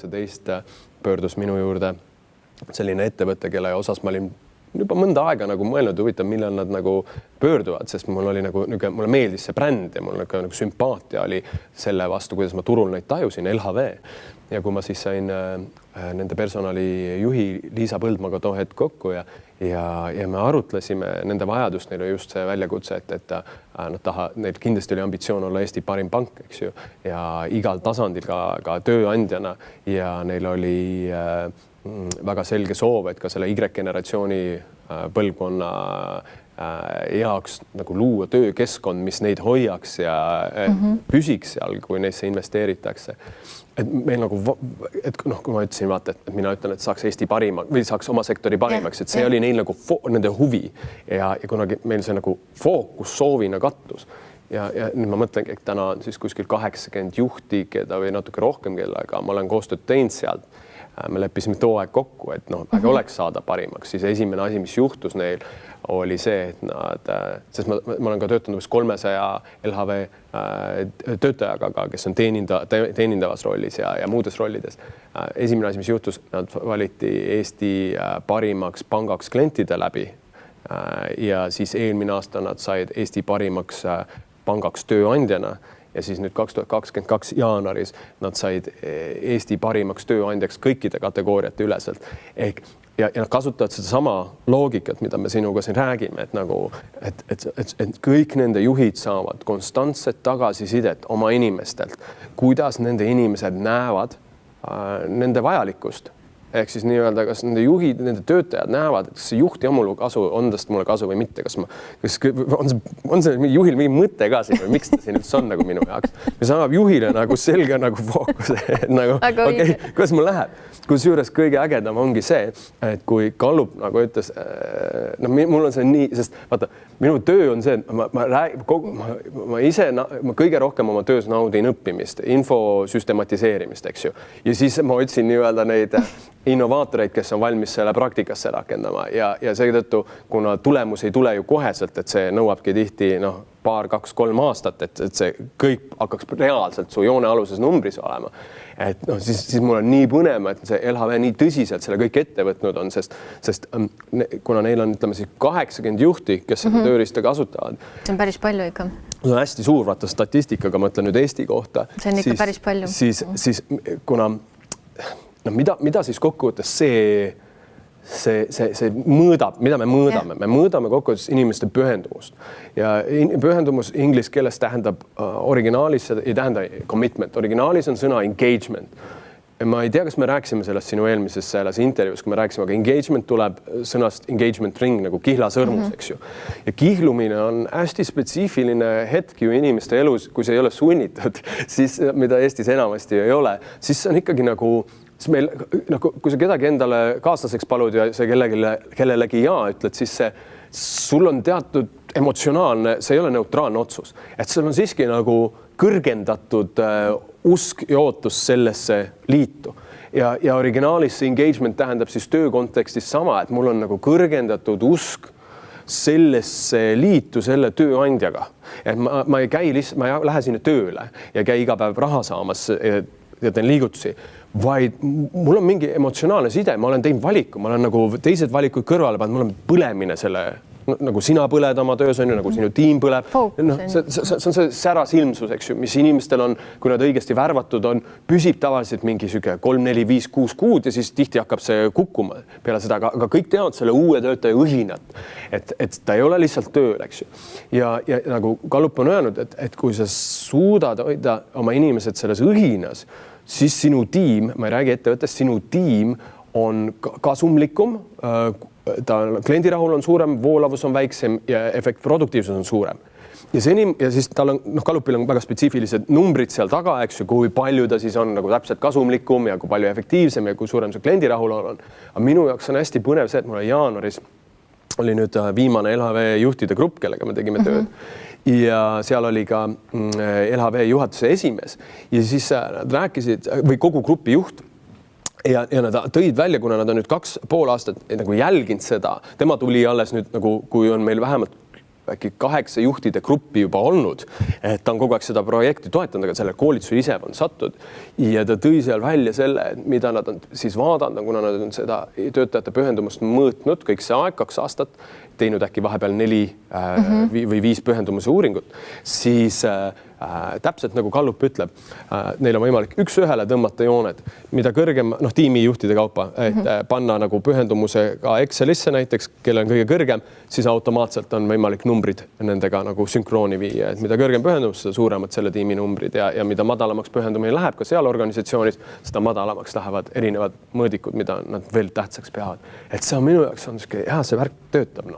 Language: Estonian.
2019 pöördus minu juurde selline ettevõte, kelle osas ma olin juba mõnda aega nagu mõelnud, huvitav, millal nad nagu pöörduvad, sest mul oli nagu mulle meeldis see bränd ja mul nagu sümpaatia oli selle vastu, kuidas ma turul neid tajusin, LHV. Ja kui ma siis sain nende personalijuhi Liisa Põldmaga too hetk kokku ja me arutlesime nende vajadust, neil oli just see väljakutse, et neil kindlasti oli ambitsioon olla Eesti parim pank, eks ju, ja igal tasandil ka tööandjana ja neil oli väga selge soov, et ka selle Y-generatsiooni põlvkonna jaoks nagu luua töökeskkond, mis neid hoiaks ja püsiks seal, kui neisse investeeritakse. Et meil nagu, kui ma ütlesin, vaata, et mina ütlen, et saaks Eesti parima või saaks oma sektori parimaks, et see oli neil nagu nende huvi ja kunagi meil see nagu fookus soovina kattus. Ja nüüd ma mõtlengi, et täna on siis kuskil 80 juhti, keda või natuke rohkem, kellega ma olen koostööd teinud sealt. Me leppisime too aeg kokku, et äge oleks saada parimaks. Siis esimene asi, mis juhtus neil, oli see, et sest ma olen ka töötanud 300 LHV töötajaga, kes on teenindavas rollis ja muudes rollides. Esimene asi, mis juhtus, nad valiti Eesti parimaks pangaks klientide läbi ja siis eelmine aasta nad said Eesti parimaks pangaks tööandjana ja siis nüüd 2022 jaanuaris nad said Eesti parimaks tööandjaks kõikide kategooriate üleselt. Ja nad kasutavad seda sama loogikat, mida me sinuga siin räägime, et kõik nende juhid saavad konstantset tagasisidet oma inimestelt, kuidas nende inimesed näevad nende vajalikkust. Ehk siis nii-öelda, kas nende juhid, nende töötajad näevad, et kas see juht ja mulle kasu, on tast mulle kasu või mitte, kas on see juhil mingi mõte ka siin või miks ta siin üldse on nagu minu jaoks? Mis annab juhile nagu selge nagu fookuse, nagu okei, kuidas mul läheb? Kusjuures kõige ägedam ongi see, et kui Gallup nagu ütles, mul on see nii, sest vaata, minu töö on see, et ma ise kõige rohkem oma töös naudin õppimist, info süstematiseerimist, eks ju. Ja siis ma otsin nii-öelda neid innovaatoreid, kes on valmis selle praktikasse rakendama ja seetõttu, kuna tulemus ei tule ju koheselt, et see nõuabki tihti paar, 2-3 aastat, et see kõik hakkaks reaalselt su joonealuses numbris olema. Et siis mul on nii põnema, et see LHV nii tõsiselt selle kõik ette võtnud on, sest kuna neil on, ütleme siis 80 juhti, kes seda tööriista kasutavad. See on päris palju ikka. See on hästi suur, vaata statistikaga, ma ütlen nüüd Eesti kohta. See on ikka päris palju. Siis kuna mida siis kokkuvõttes see mõõdab, mida me mõõdame? Me mõõdame kokkuvõttes inimeste pühendumust ja pühendumus inglise keeles tähendab originaalis, ei tähenda commitment, originaalis on sõna engagement. Ma ei tea, kas me rääkisime sellest sinu eelmises selles intervjuus, kui me rääkisime, aga engagement tuleb sõnast engagement ring nagu kihlasõrmus, eks ju. Ja kihlumine on hästi spetsiifiline hetk ju inimeste elus, kui see ei ole sunnitud, siis mida Eestis enamasti ei ole, siis see on ikkagi nagu meil, kui sa kedagi endale kaaslaseks palud ja see kellelegi jaa ütled, siis sul on teatud emotsionaalne, see ei ole neutraalne otsus. Et sul on siiski nagu kõrgendatud usk ja ootus sellesse liitu. Ja originaalis see engagement tähendab siis töö kontekstis sama, et mul on nagu kõrgendatud usk sellesse liitu selle tööandjaga. Et ma ei käi lihtsalt, ma lähe sinna tööle ja käi iga päev raha saamas ja teen liigutusi, vaid mul on mingi emotsionaalne side, ma olen teinud valiku, ma olen nagu teised valikuid kõrvale pannud, mul on põlemine selle, nagu sina põled oma töös on ju, nagu sinu tiim põleb. See on see särasilmsus, eks ju, mis inimestel on, kui nad õigesti värvatud on, püsib tavaliselt mingi 3, 4, 5, 6 kuud ja siis tihti hakkab see kukkuma peale seda, aga kõik teavad selle uue töötaja õhinat, et ta ei ole lihtsalt tööl, eks ju. Ja nagu Gallup on öelnud, et kui sa suudad hoida oma inimesed selles õhinas, siis sinu tiim, ma ei räägi ettevõttest, sinu tiim on kasumlikum, kliendirahul on suurem, voolavus on väiksem ja produktiivsus on suurem. Ja siis tal on, Gallupil on väga spetsiifilised numbrid seal taga, eks ju, kui palju ta siis on nagu täpselt kasumlikum ja kui palju efektiivsem ja kui suurem see kliendirahul on. Aga minu jaoks on hästi põnev see, et mul jaanuaris oli nüüd viimane LHV juhtide grupp, kellega me tegime tööd. Ja seal oli ka LHV juhatuse esimees ja siis nad rääkisid või kogu grupi juht ja nad tõid välja, kuna nad on nüüd 2,5 aastat nagu jälginud seda, tema tuli alles nüüd nagu, kui on meil vähemalt äkki 8 juhtide gruppi juba olnud, et ta on kogu aeg seda projekti toetanud, aga selle koolituse ise on sattud ja ta tõi seal välja selle, mida nad on siis vaadanud, kuna nad on seda töötajate pühendumust mõõtnud kõik see aeg, 2 aastat, teinud äkki vahepeal 4 või 5 pühendumuse uuringut, siis täpselt nagu Gallup ütleb, neil on võimalik 1-1 tõmmata jooned, mida kõrgem, tiimijuhtide kaupa, et panna nagu pühendumusega Excelisse näiteks, kelle on kõige kõrgem, siis automaatselt on võimalik numbrid nendega nagu sünkrooni viia, et mida kõrgem pühendumus, seda suuremad selle tiimi numbrid ja mida madalamaks pühendumine läheb ka seal organisatsioonis, seda madalamaks lähevad erinevad mõõdikud, mida nad veel tähtsaks peavad. Et see on minu jaoks on see värk töötab.